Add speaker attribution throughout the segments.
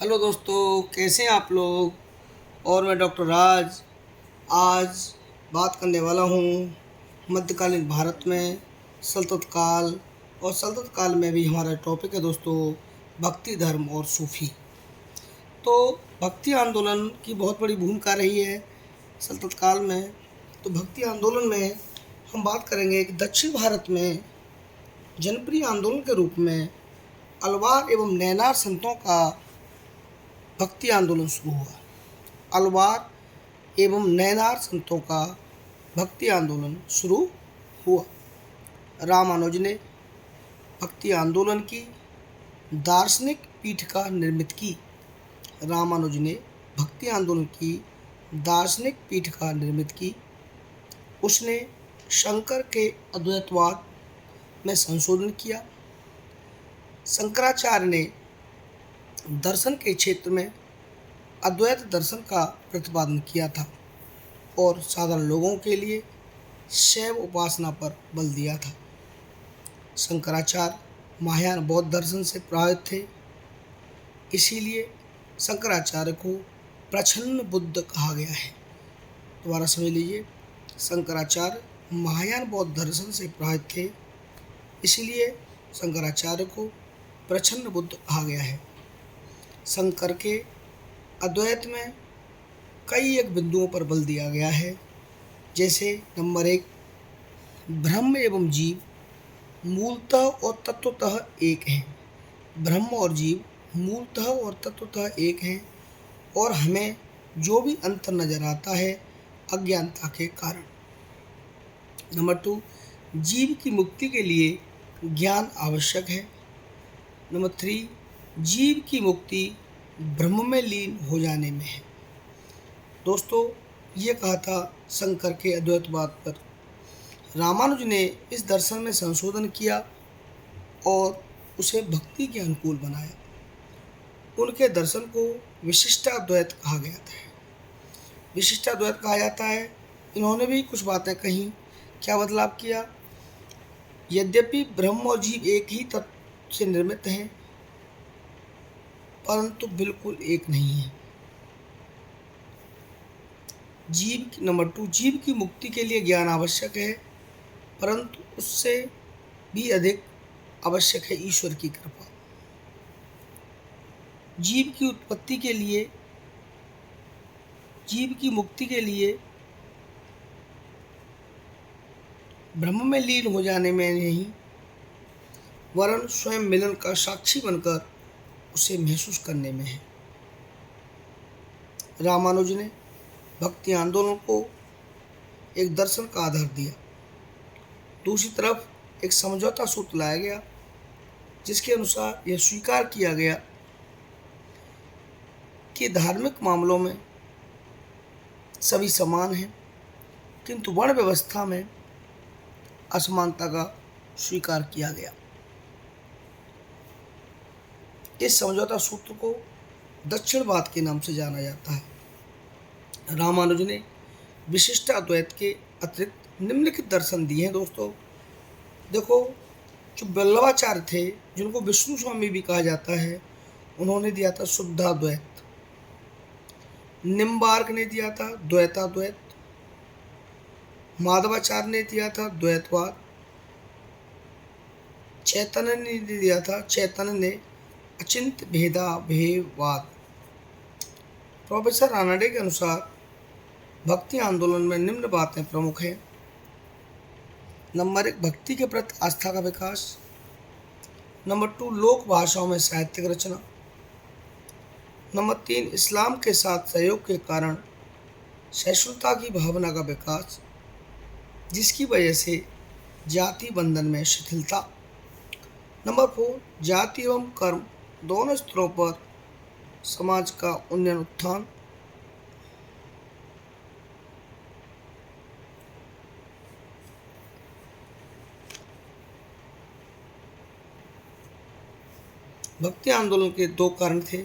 Speaker 1: Hello दोस्तों, कैसे हैं आप लोग। और मैं डॉक्टर राज आज बात करने वाला हूँ मध्यकालीन भारत में सल्तनत काल। और सल्तनत काल में भी हमारा टॉपिक है दोस्तों भक्ति धर्म और सूफी। तो भक्ति आंदोलन की बहुत बड़ी भूमिका रही है सल्तनत काल में। तो भक्ति आंदोलन में हम बात करेंगे कि दक्षिण भारत में जनप्रिय आंदोलन के रूप में अलवार एवं नैनार संतों का भक्ति आंदोलन शुरू हुआ। अलवार एवं नैनार संतों का भक्ति आंदोलन शुरू हुआ। रामानुज ने भक्ति आंदोलन की दार्शनिक पीठिका निर्मित की। रामानुज ने भक्ति आंदोलन की दार्शनिक पीठिका निर्मित की। उसने शंकर के अद्वैतवाद में संशोधन किया। शंकराचार्य ने दर्शन के क्षेत्र में अद्वैत दर्शन का प्रतिपादन किया था और साधारण लोगों के लिए शैव उपासना पर बल दिया था। शंकराचार्य महायान बौद्ध दर्शन से प्रभावित थे, इसीलिए शंकराचार्य को प्रच्छन्न बुद्ध कहा गया है। दोबारा समझ लीजिए, शंकराचार्य महायान बौद्ध दर्शन से प्रभावित थे, इसीलिए शंकराचार्य को प्रच्छन्न बुद्ध कहा गया है। शंकर के अद्वैत में कई एक बिंदुओं पर बल दिया गया है, जैसे नंबर 1, ब्रह्म एवं जीव मूलतः और तत्वतः एक हैं। ब्रह्म और जीव मूलतः और तत्वतः एक हैं और हमें जो भी अंतर नजर आता है अज्ञानता के कारण। नंबर 2, जीव की मुक्ति के लिए ज्ञान आवश्यक है। नंबर 3, जीव की मुक्ति ब्रह्म में लीन हो जाने में है। दोस्तों, ये कहा था शंकर के अद्वैतवाद पर। रामानुज ने इस दर्शन में संशोधन किया और उसे भक्ति के अनुकूल बनाया। उनके दर्शन को विशिष्टाद्वैत कहा गया था। विशिष्टाद्वैत कहा जाता है। इन्होंने भी कुछ बातें कहीं। क्या बदलाव किया? यद्यपि ब्रह्म और जीव एक ही तत्व से निर्मित हैं, परंतु बिल्कुल एक नहीं है। नंबर 2, जीव की मुक्ति के लिए ज्ञान आवश्यक है, परंतु उससे भी अधिक आवश्यक है ईश्वर की कृपा। जीव की उत्पत्ति के लिए, जीव की मुक्ति के लिए ब्रह्म में लीन हो जाने में नहीं, वरन स्वयं मिलन का साक्षी बनकर उसे महसूस करने में है। रामानुज ने भक्ति आंदोलन को एक दर्शन का आधार दिया। दूसरी तरफ एक समझौता सूत्र लाया गया, जिसके अनुसार यह स्वीकार किया गया कि धार्मिक मामलों में सभी समान हैं, किंतु वर्ण व्यवस्था में असमानता का स्वीकार किया गया। इस समझौता सूत्र को दक्षिणवाद के नाम से जाना जाता है। रामानुज ने विशिष्ट अद्वैत के अतिरिक्त निम्नलिखित दर्शन दिए हैं। दोस्तों देखो, जो वल्लभाचार्य थे, जिनको विष्णु स्वामी भी कहा जाता है, उन्होंने दिया था शुद्धाद्वैत। निम्बार्क ने दिया था द्वैताद्वैत। माधवाचार्य ने दिया था द्वैतवाद। चैतन्य ने दिया था, चैतन्य ने अचिंत्य भेदाभेदवाद। प्रोफेसर रानडे के अनुसार भक्ति आंदोलन में निम्न बातें प्रमुख हैं। नंबर 1, भक्ति के प्रति आस्था का विकास। नंबर 2, लोक भाषाओं में साहित्यिक रचना। नंबर 3, इस्लाम के साथ सहयोग के कारण सहिष्णुता की भावना का विकास, जिसकी वजह से जाति बंधन में शिथिलता। नंबर 4, जाति एवं कर्म दोनों स्तरों पर समाज का उन्नयन उत्थान। भक्ति आंदोलन के दो चरण थे।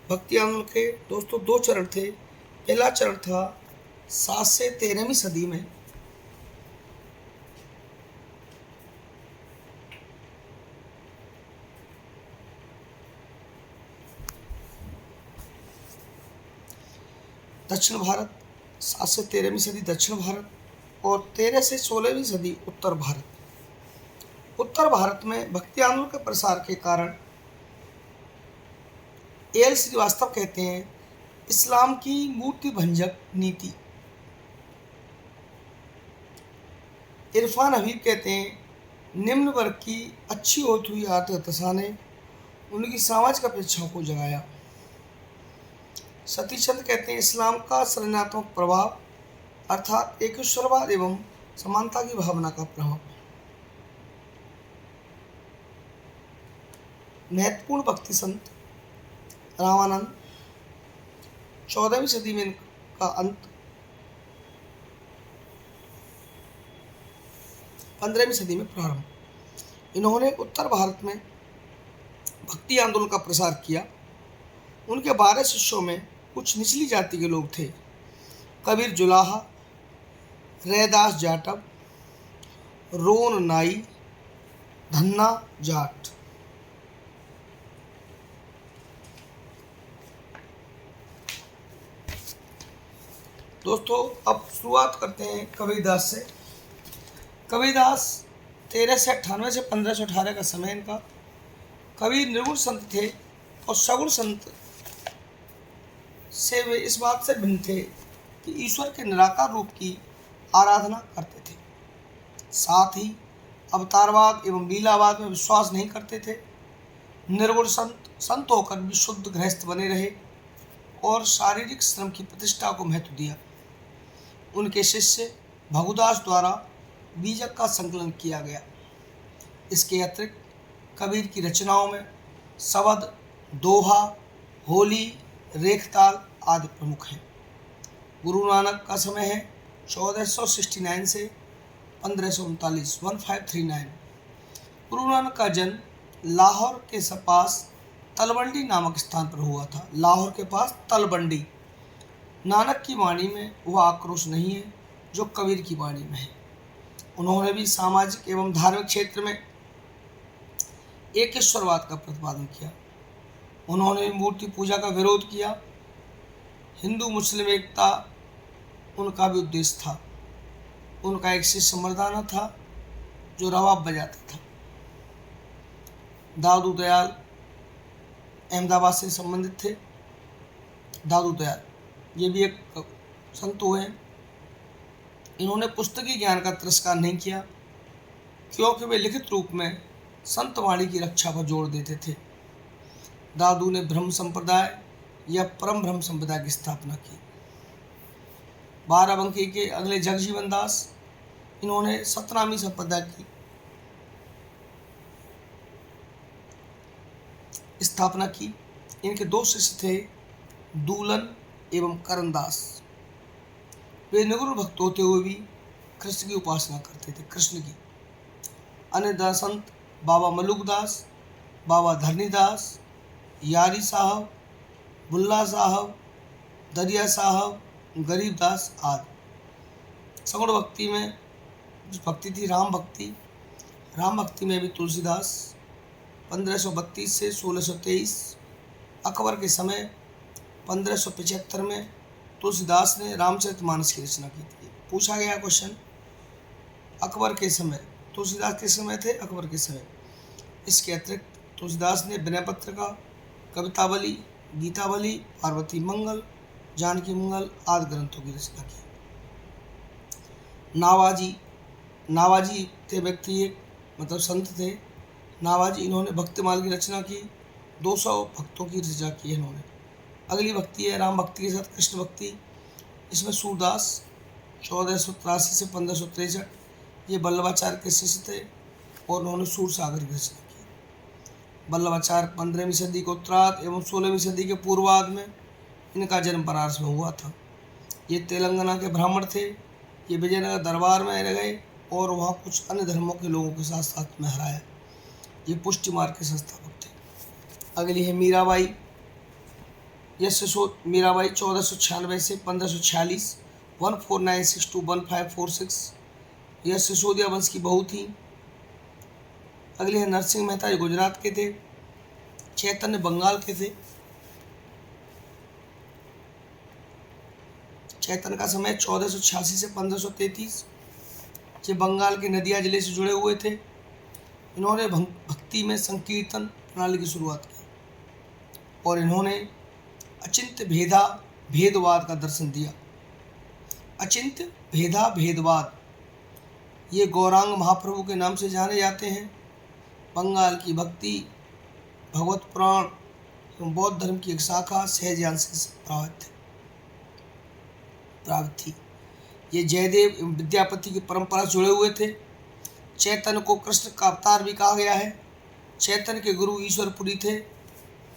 Speaker 1: भक्ति आंदोलन के दोस्तों 2 चरण थे। पहला चरण था 7 से 13वीं सदी में, दक्षिण भारत, 7 से 13वीं सदी दक्षिण भारत और 13 से 16वीं सदी उत्तर भारत। उत्तर भारत में भक्ति आंदोलन के प्रसार के कारण एल श्रीवास्तव कहते हैं, इस्लाम की मूर्ति भंजक नीति। इरफान हबीब कहते हैं, निम्न वर्ग की अच्छी होती हुई आत्महत्या ने उनकी सामाजिक अपेक्षाओं को जगाया। सतीचंद कहते हैं, इस्लाम का सृजनात्मक प्रभाव अर्थात एकेश्वरवाद एवं समानता की भावना का प्रभाव। महत्वपूर्ण भक्ति संत रामानंद, 14वीं सदी में इनका अंत, 15वीं सदी में प्रारंभ। इन्होंने उत्तर भारत में भक्ति आंदोलन का प्रसार किया। उनके 12 शिष्यों में कुछ निचली जाति के लोग थे। कबीर जुलाहा, रैदास जाटव, रोन नाई, धन्ना जाट। दोस्तों अब शुरुआत करते हैं कबीरदास से। कबीरदास 1398 से 1518 का समय इनका। कबीर निर्गुण संत थे और सगुण संत से वे इस बात से भिन्न थे कि ईश्वर के निराकार रूप की आराधना करते थे। साथ ही अवतारवाद एवं लीलावाद में विश्वास नहीं करते थे। निर्गुण संत होकर भी शुद्ध गृहस्थ बने रहे और शारीरिक श्रम की प्रतिष्ठा को महत्व दिया। उनके शिष्य भगुदास द्वारा बीजक का संकलन किया गया। इसके अतिरिक्त कबीर की रचनाओं में शबद, दोहा, होली, रेखताल आदि प्रमुख हैं। गुरु नानक का समय है 1469 से 1539, 1539। गुरु नानक का जन्म लाहौर के पास तलवंडी नामक स्थान पर हुआ था। लाहौर के पास तलवंडी। नानक की वाणी में वह आक्रोश नहीं है जो कबीर की वाणी में है। उन्होंने भी सामाजिक एवं धार्मिक क्षेत्र में एकेश्वरवाद का प्रतिपादन किया। उन्होंने मूर्ति पूजा का विरोध किया। हिंदू मुस्लिम एकता उनका भी उद्देश्य था। उनका एक शिष्य मर्दाना था जो रबाब बजाता था। दादू दयाल अहमदाबाद से संबंधित थे। दादू दयाल ये भी एक संत हुए। इन्होंने पुस्तकीय ज्ञान का तिरस्कार नहीं किया क्योंकि वे लिखित रूप में संत वाणी की रक्षा पर जोर देते थे। दादू ने ब्रह्म संप्रदाय या परम ब्रह्म संप्रदाय की स्थापना की। बाराबंकी के अगले जगजीवन दास, इन्होंने सतनामी संप्रदाय की स्थापना की। इनके 2 शिष्य थे, दूलन एवं करनदास। वे निर्गुण भक्त होते हुए भी कृष्ण की उपासना करते थे, कृष्ण की। अन्य संत बाबा मलुकदास, बाबा धरणीदास, यारी साहब, बुल्ला साहब, दरिया साहब, गरीबदास आदि। सगुण भक्ति में जो भक्ति थी राम भक्ति। राम भक्ति में भी तुलसीदास 1532 से 1623। अकबर के समय 1575 में तुलसीदास ने रामचरितमानस की रचना की थी। पूछा गया क्वेश्चन, अकबर के समय, तुलसीदास के समय थे, अकबर के समय। इसके अतिरिक्त तुलसीदास ने विनय पत्रिका, कवितावली, गीतावली, पार्वती मंगल, जानकी मंगल आदि ग्रंथों की रचना की। नावाजी थे व्यक्ति, एक मतलब संत थे नावाजी। इन्होंने भक्तिमाल की रचना की। 200 भक्तों की रचना की है इन्होंने। अगली भक्ति है राम भक्ति के साथ कृष्ण भक्ति। इसमें सूरदास 1483 से 1563, ये वल्लभाचार्य के शिष्य थे और उन्होंने सूर सागर की रचना की। वल्लभाचार्य 15वीं सदी के उत्तरार्ध एवं 16वीं सदी के पूर्वार्ध में इनका जन्म बनारस में हुआ था। ये तेलंगाना के ब्राह्मण थे। ये विजयनगर दरबार में रह गए और वहाँ कुछ अन्य धर्मों के लोगों के साथ साथ में हराया। ये पुष्टि मार्ग के संस्थापक थे। अगली है मीराबाई। मीराबाई 1496 से 1546, 1496 to 1546। यह सिसोदिया वंश की बहू थी। अगले हैं नरसिंह मेहता, ये गुजरात के थे। चैतन्य बंगाल के थे। चैतन्य का समय 1486 से 1533। ये बंगाल के नदिया जिले से जुड़े हुए थे। इन्होंने भक्ति में संकीर्तन प्रणाली की शुरुआत की और इन्होंने अचिंत्य भेदवाद का दर्शन दिया। अचिंत्य भेदवाद ये गौरांग महाप्रभु के नाम से जाने जाते हैं। बंगाल की भक्ति, भगवत पुराण एवं बौद्ध धर्म की एक शाखा सहजयान से प्राप्त थी। ये जयदेव एवं विद्यापति की परंपरा से जुड़े हुए थे। चैतन्य को कृष्ण का अवतार भी कहा गया है। चैतन्य के गुरु ईश्वरपुरी थे।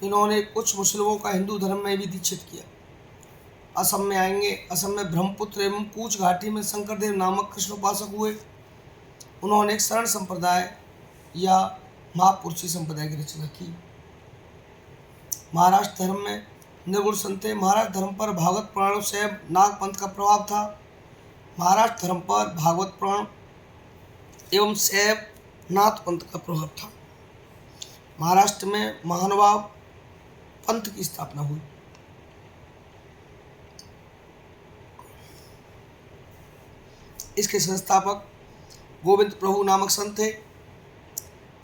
Speaker 1: इन्होंने कुछ मुस्लिमों का हिंदू धर्म में भी दीक्षित किया। असम में आएंगे। असम में ब्रह्मपुत्र एवं कूच घाटी में शंकरदेव नामक कृष्ण उपासक हुए। उन्होंने एक शरण संप्रदाय या महापुरुषी संप्रदाय की रचना की। महाराष्ट्र धर्म में निर्गुण संत थे। महाराष्ट्र धर्म पर भागवत पुराण से नागपंथ का प्रभाव था। महाराष्ट्र धर्म पर भागवत पुराण एवं शैव नाथ पंथ का प्रभाव था। महाराष्ट्र में महानुभाव पंथ की स्थापना हुई। इसके संस्थापक गोविंद प्रभु नामक संत थे।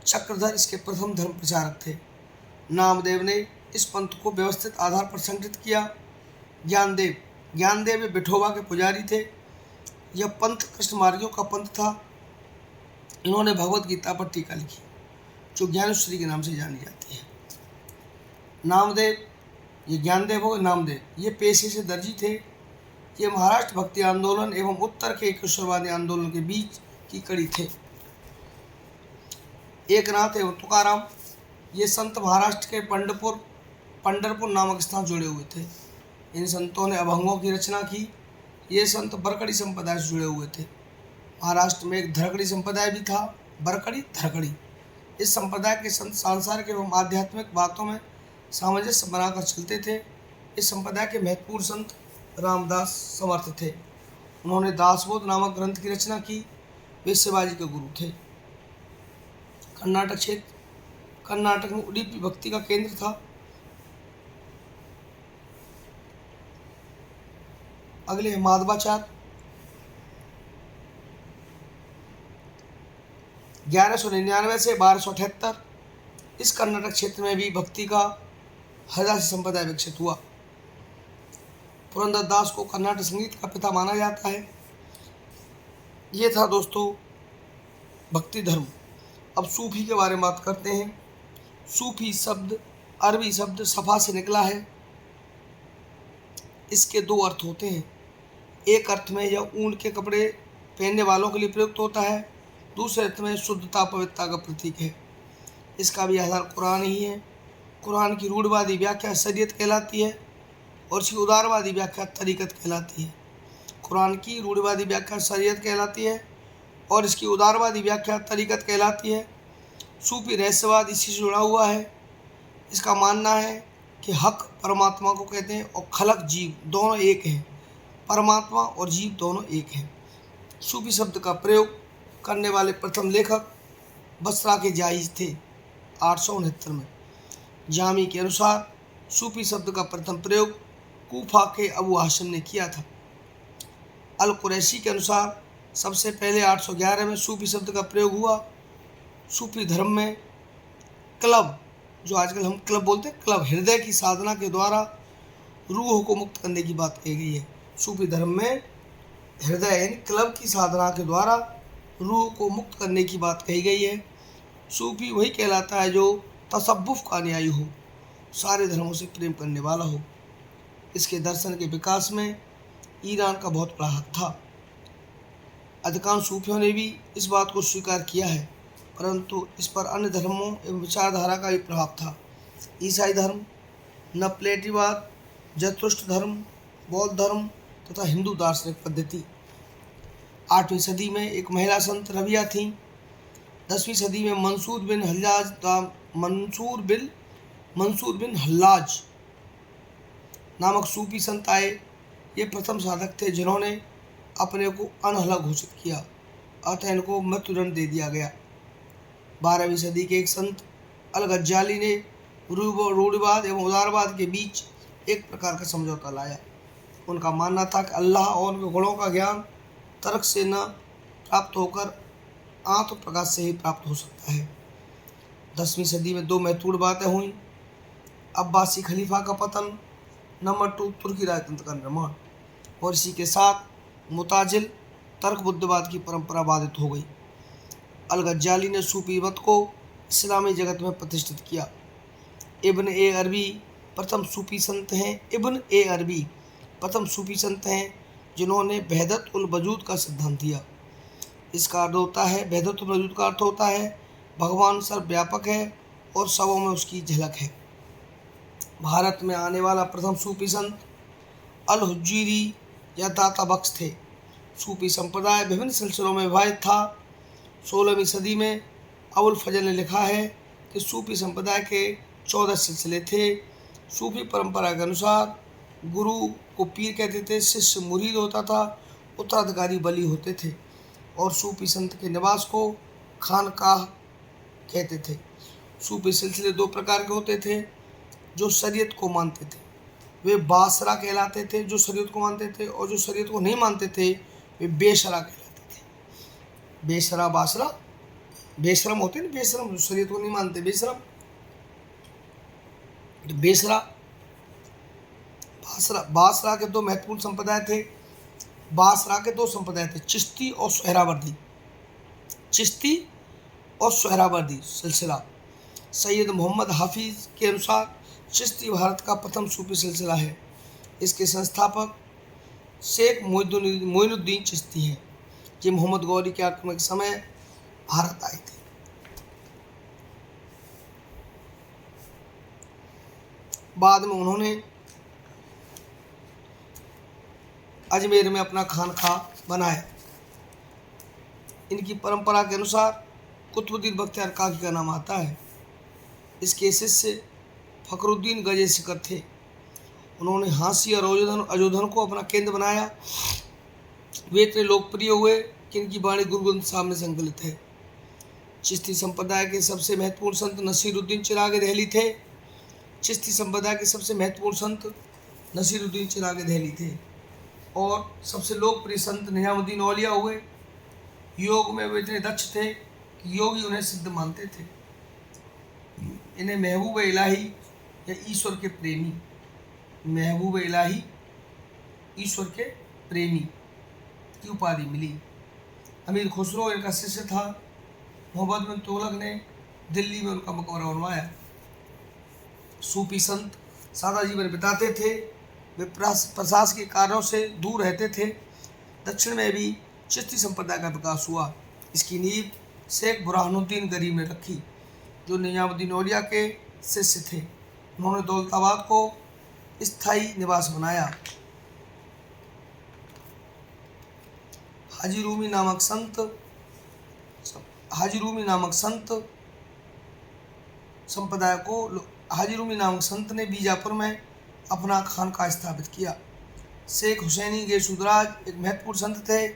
Speaker 1: चक्रधर इसके प्रथम धर्म प्रचारक थे। नामदेव ने इस पंथ को व्यवस्थित आधार पर संगठित किया। ज्ञानदेव विठोबा के पुजारी थे। यह पंथ कृष्ण मार्गियों का पंथ था। इन्होंने भगवत गीता पर टीका लिखी जो ज्ञानेश्वरी के नाम से जानी जाती है। नामदेव, ये ज्ञानदेव हो, नामदेव ये पेशे से दर्जी थे। ये महाराष्ट्र भक्ति आंदोलन एवं उत्तर के केशववादी आंदोलन के बीच की कड़ी थे। एकनाथ एवं तुकाराम ये संत महाराष्ट्र के पंढरपुर नामक स्थान जुड़े हुए थे। इन संतों ने अभंगों की रचना की। ये संत बरकड़ी संप्रदाय से जुड़े हुए थे। महाराष्ट्र में एक धरकड़ी संप्रदाय भी था, बरकड़ी धरकड़ी। इस संप्रदाय के संत सांसारिक एवं आध्यात्मिक बातों में सामंजस्य बनाकर चलते थे। इस संप्रदाय के महत्वपूर्ण संत रामदास समर्थ थे। उन्होंने दासबोध नामक ग्रंथ की रचना की। वे शिवाजी के गुरु थे। कर्नाटक क्षेत्र, कर्नाटक में उडुपी भक्ति का केंद्र था। अगले माधवाचार्य 1199 से 1278। इस कर्नाटक क्षेत्र में भी भक्ति का हजासी संप्रदाय विकसित हुआ। पुरंदरदास को कर्नाटक संगीत का पिता माना जाता है। ये था दोस्तों भक्ति धर्म। अब सूफी के बारे में बात करते हैं। सूफी शब्द अरबी शब्द सफ़ा से निकला है। इसके दो अर्थ होते हैं। एक अर्थ में यह ऊन के कपड़े पहनने वालों के लिए प्रयुक्त होता है। दूसरे अर्थ में शुद्धता पवित्रता का प्रतीक है। इसका भी आधार कुरान ही है। कुरान की रूढ़वादी व्याख्या शरीयत कहलाती है और इसकी उदारवादी व्याख्या तरीकत कहलाती है। कुरान की रूढ़वादी व्याख्या शरीयत कहलाती है और इसकी उदारवादी व्याख्या तरीकत कहलाती है। सूफी रहस्यवाद इसी से जुड़ा हुआ है। इसका मानना है कि हक परमात्मा को कहते हैं और खलक जीव दोनों एक हैं। परमात्मा और जीव दोनों एक हैं। सूफी शब्द का प्रयोग करने वाले प्रथम लेखक बसरा के जायज थे 869 में। जामी के अनुसार सूफी शब्द का प्रथम प्रयोग कूफा के अबू हाशिम ने किया था। अल कुरैशी के अनुसार सबसे पहले 811 में सूफी शब्द का प्रयोग हुआ। सूफी धर्म में क्लब, जो आजकल हम क्लब बोलते हैं, क्लब हृदय की साधना के द्वारा रूह को मुक्त करने की बात कही गई है। सूफी धर्म में हृदय यानी क्लब की साधना के द्वारा रूह को मुक्त करने की बात कही गई है। सूफी वही कहलाता है जो तसव्वुफ का अनुयायी हो, सारे धर्मों से प्रेम करने वाला हो। इसके दर्शन के विकास में ईरान का बहुत बड़ा हाथ था। अधिकांश सूफियों ने भी इस बात को स्वीकार किया है, परंतु इस पर अन्य धर्मों एवं विचारधारा का भी प्रभाव था। ईसाई धर्म, नप्लेटीवाद, जरथुस्त्र धर्म, बौद्ध धर्म तथा हिंदू दार्शनिक पद्धति। 8वीं सदी में एक महिला संत रबिया थीं। 10वीं सदी में मंसूर बिन हल्लाज नामक सूफी संत आए। ये प्रथम साधक थे जिन्होंने अपने को अनहला घोषित किया, अतः इनको मृत्युदंड दे दिया गया। 12वीं सदी के एक संत अल गज्जाली ने रूढ़िवाद एवं उदारवाद के बीच एक प्रकार का समझौता लाया। उनका मानना था कि अल्लाह और उनके गुणों का ज्ञान तर्क से न प्राप्त होकर आत्म प्रकाश से ही प्राप्त हो सकता है। 10वीं सदी में दो महत्वपूर्ण बातें हुई। अब्बासी खलीफा का पतन, नंबर 2 तुर्की राजतंत्र का निर्माण, और इसी के साथ मुताजिल तर्क बुद्धवाद की परंपरा बाधित हो गई। अल गज्जाली ने सूफी मत को इस्लामी जगत में प्रतिष्ठित किया। इब्न ए अरबी प्रथम सूफी संत हैं। इब्न ए अरबी प्रथम सूफी संत हैं जिन्होंने वहदत उल वजूद का सिद्धांत दिया। इसका अर्थ होता है, वहदत उल वजूद का अर्थ होता है भगवान सर्वव्यापक है और सबों में उसकी झलक है। भारत में आने वाला प्रथम सूफी संत अल हुज्जीरी या दाता बख्श थे। सूफी संप्रदाय विभिन्न सिलसिलों में विभाजित था। 16वीं सदी में अबुल फजल ने लिखा है कि सूफी संप्रदाय के 14 सिलसिले थे। सूफी परंपरा के अनुसार गुरु को पीर कहते थे, शिष्य मुरीद होता था, उत्तराधिकारी वली होते थे, और सूफी संत के निवास को खानकाह कहते थे। सूफी सिलसिले दो प्रकार के होते थे। जो शरीयत को मानते थे वे बासरा कहलाते थे, जो शरीयत को मानते थे, और जो शरीयत को नहीं मानते थे वे बेशरा कहलाते थे। बेशरा बासरा, बेशरम होते हैं, बेशरम जो शरीयत को नहीं मानते, बेशरम, तो बेशरा बासरा। बासरा के दो महत्वपूर्ण संप्रदाय थे। बासरा के दो संप्रदाय थे, चिश्ती और सोहरावर्दी। चिश्ती और सोहरावर्दी सिलसिला। सैयद मोहम्मद हाफिज के अनुसार चिश्ती भारत का प्रथम सूफी सिलसिला है। इसके संस्थापक शेख मोइनुद्दीन चिश्ती हैं, जो मोहम्मद गौरी के आक्रमण के समय भारत आए थे। बाद में उन्होंने अजमेर में अपना खानकाह बनाया। इनकी परंपरा के अनुसार कुतुबुद्दीन बख्तियार काकी का नाम आता है। इसके शिष्य फखरुद्दीन गजे सिकर थे। उन्होंने हाँसी और अजोधन को अपना केंद्र बनाया। वे इतने लोकप्रिय हुए कि इनकी वाणी गुरु ग्रंथ साहब में संकलित है। चिश्ती संप्रदाय के सबसे महत्वपूर्ण संत नसीरुद्दीन चिराग दहली थे। चिश्ती संप्रदाय के सबसे महत्वपूर्ण संत नसीरुद्दीन चिराग दहली थे, और सबसे लोकप्रिय संत निजामुद्दीन औलिया हुए। योग में वे इतने दक्ष थे कि योगी उन्हें सिद्ध मानते थे। इन्हें महबूब इलाही या ईश्वर के प्रेमी, महबूब इलाही ईश्वर के प्रेमी की उपाधि मिली। अमीर खुसरो इनका शिष्य था। मोहम्मद बिन तुगलक ने दिल्ली में उनका मकबरा बनवाया। सूफी संत सादा जीवन बिताते थे। वे प्रशासकीय कार्यों से दूर रहते थे। दक्षिण में भी चिश्ती संप्रदाय का विकास हुआ। इसकी नींव शेख बुरहानुद्दीन गरीब ने रखी, जो निजामुद्दीन औलिया के शिष्य थे। उन्होंने दौलताबाद को स्थायी निवास बनाया। हाजी रूमी नामक संत ने बीजापुर में अपना खानकाह स्थापित किया। शेख हुसैनी गेसुदराज एक महत्वपूर्ण संत थे।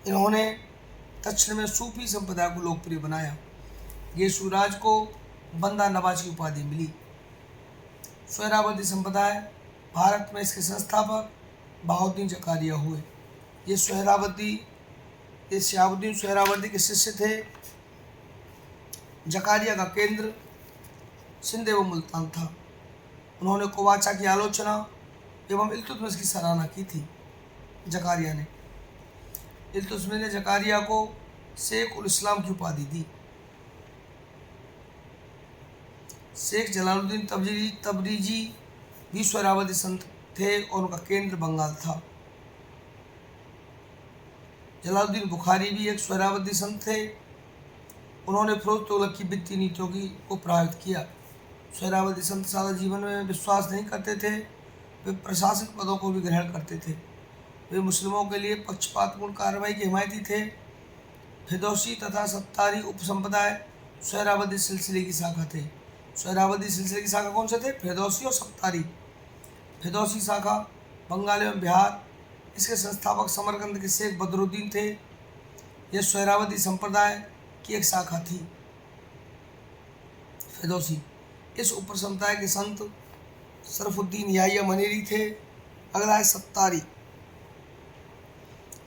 Speaker 1: इन्होंने दक्षिण में सूफी संप्रदाय को लोकप्रिय बनाया। गेसुदराज को बंदा नवाज की उपाधि मिली। सोहरावर्दी संप्रदाय भारत में इसके संस्थापक बहाउद्दीन जकारिया हुए। ये शहाबुद्दीन सोहरावर्दी के शिष्य थे। जकारिया का केंद्र सिंध एवं मुल्तान था। उन्होंने कुवाचा की आलोचना एवं इल्तुतमिश की सराहना की थी। जकारिया ने इल्तुतमिश ने जकारिया को शेख उल इस्लाम की उपाधि दी। शेख जलालुद्दीन तबरीजी भी सोहरावर्दी संत थे और उनका केंद्र बंगाल था। जलालुद्दीन बुखारी भी एक सोहरावर्दी संत थे। उन्होंने फिरोज तुगलक की वित्तीय नीतियों को प्रभावित किया। सोहरावर्दी संत सादा जीवन में विश्वास नहीं करते थे। वे प्रशासनिक पदों को भी ग्रहण करते थे। वे मुस्लिमों के लिए पक्षपातपूर्ण कार्रवाई के हिमायती थे। फिरदौसी तथा सत्तारी उपसंप्रदाय सोहरावर्दी सिलसिले की शाखा थे। सोहरावर्दी सिलसिले की शाखा कौन से थे? फिरदौसी और सत्तारी। फिरदौसी शाखा बंगाल एवं बिहार। इसके संस्थापक समरकंद के शेख बदरुद्दीन थे। यह सोहरावर्दी संप्रदाय की एक शाखा थी। फिरदौसी इस उपसंप्रदाय के संत शरफुद्दीन याहिया मनेरी थे। अगला है सत्तारी।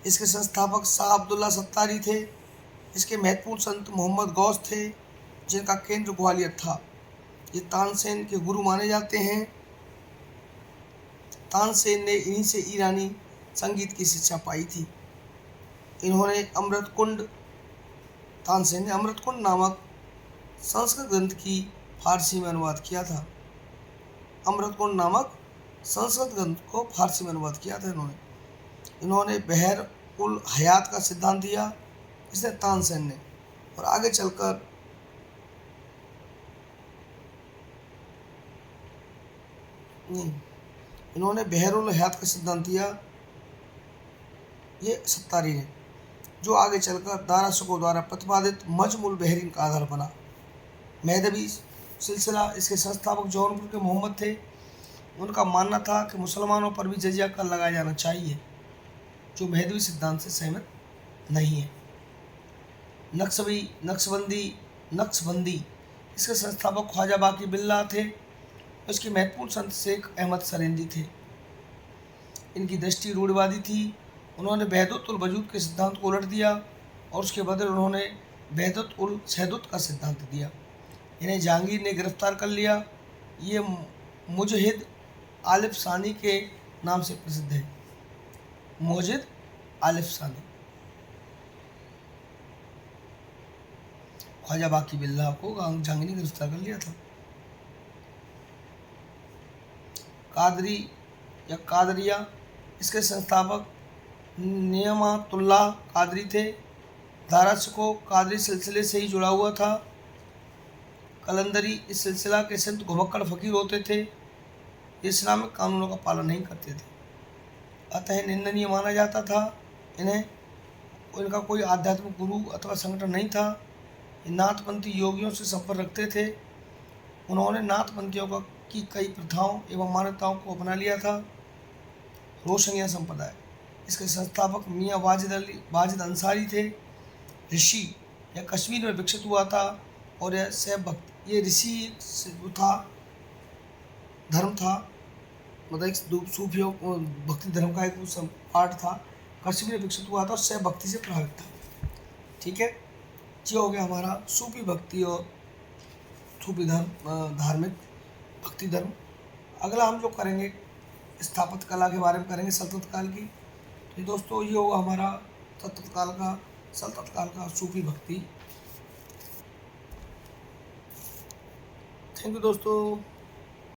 Speaker 1: इसके संस्थापक शाह अब्दुल्ला सत्तारी थे। इसके महत्वपूर्ण संत मोहम्मद गौस थे, जिनका केंद्र ग्वालियर था। ये तानसेन के गुरु माने जाते हैं। तानसेन ने इन्हीं से ईरानी संगीत की शिक्षा पाई थी। इन्होंने तानसेन ने अमृतकुंड नामक संस्कृत ग्रंथ की फारसी में अनुवाद किया था। अमृतकुंड नामक संस्कृत ग्रंथ को फारसी में अनुवाद किया था इन्होंने बहर उल हयात का सिद्धांत दिया, इसने तानसेन ने, और आगे चलकर इन्होंने बहर उल हयात का सिद्धांत दिया, ये सत्तारी ने, जो आगे चलकर दारा शिकोह द्वारा प्रतिपादित मजमुल बहरीन का आधार बना। महदवी सिलसिला, इसके संस्थापक जौनपुर के मोहम्मद थे। उनका मानना था कि मुसलमानों पर भी जजिया कर लगाया जाना चाहिए, जो महदवी सिद्धांत से सहमत नहीं है। नक्शबंदी, इसके संस्थापक ख्वाजा बाकी बिल्ला थे। इसके महत्वपूर्ण संत शेख अहमद सरेंदी थे। इनकी दृष्टि रूढ़िवादी थी। उन्होंने वहदत उल वजूद के सिद्धांत को उलट दिया और उसके बदले उन्होंने वहदत उल शहदत का सिद्धांत दिया। इन्हें जहांगीर ने गिरफ्तार कर लिया। ये मुजहिद आलिफ सानी के नाम से प्रसिद्ध है। मुजहिद आलिफ सानी। ख्वाजा बाकी बिल्ला को जहांगीर ने गिरफ्तार कर लिया था। कादरी या कादरिया, इसके संस्थापक नियमातुल्लाह कादरी थे। दारा शिकोह कादरी सिलसिले से ही जुड़ा हुआ था। कलंदरी, इस सिलसिला के संत घुमक्कड़ फकीर होते थे। ये इस्लामिक कानूनों का पालन नहीं करते थे, अतः निंदनीय माना जाता था। इनका कोई आध्यात्मिक गुरु अथवा संगठन नहीं था। ये नाथपंथी योगियों से संपर्क रखते थे। उन्होंने नाथपंथियों की कई प्रथाओं एवं मान्यताओं को अपना लिया था। रोशनिया संप्रदाय, इसके संस्थापक मियाँ वाजिद अंसारी थे। ऋषि यह कश्मीर में विकसित हुआ था और यह शैव भक्ति, ये ऋषि था, धर्म था, मतलब एक सूफियों भक्ति धर्म का एक पार्ट था। कश्मीर में विकसित हुआ था और शैव भक्ति से प्रभावित था। ठीक है, ये हो गया हमारा सूफी भक्ति और सूफी धर्म, धार्मिक भक्ति धर्म। अगला हम जो करेंगे स्थापत्य कला के बारे में करेंगे, सल्तनत काल की। तो दोस्तों ये होगा हमारा सल्तनत काल का सूफी भक्ति। थैंक यू दोस्तों।